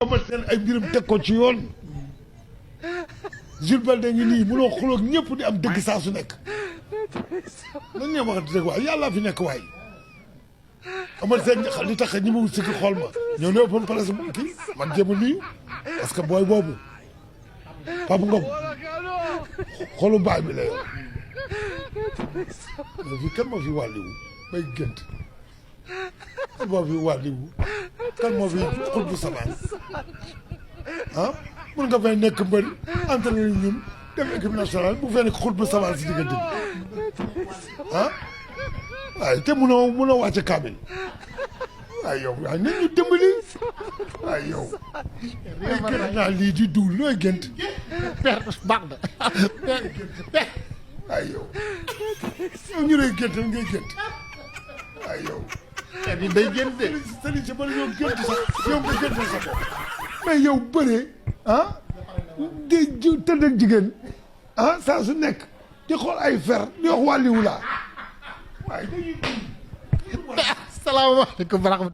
amal seen ay mbiram teg ko ci yoon Jules Baldé ngi nii mënoo xuloog ñëpp di am dëgg saa su nekk nañ ñee waxati dëgg waay yàlla fi nekk waay amal seen li tax ñi ma sëgg xool ma ñëw ne open presse kii man jéem a nuyu parce que booy boobu Pape Ngom xolu baay bi la yor mais fii kan moo fi wàlliwu bay gént kan moo fi wàlliwu kan moo fi xul bu samaan ah mun nga fay nekk mbër entraîné ñun dem équipe nationale bu fee nekk xul bu samaan si diggante bi ah waaye te munoo wàcce kaamil waaye yow waaye nañ ñu dimbali waaye yow ay gént naa lii di duul looy gént per baax na waaye yow ñu lay géntal ngay gént waaye yow per yi day gént de sëriñ si bari yow gént sax yow nga géntal sa bopp mais yow bëree ah di tëdd ak jigéen ah saa su nekk di xool ay fer di wax wàlliwu laa waaye dañuy salaamaaleykum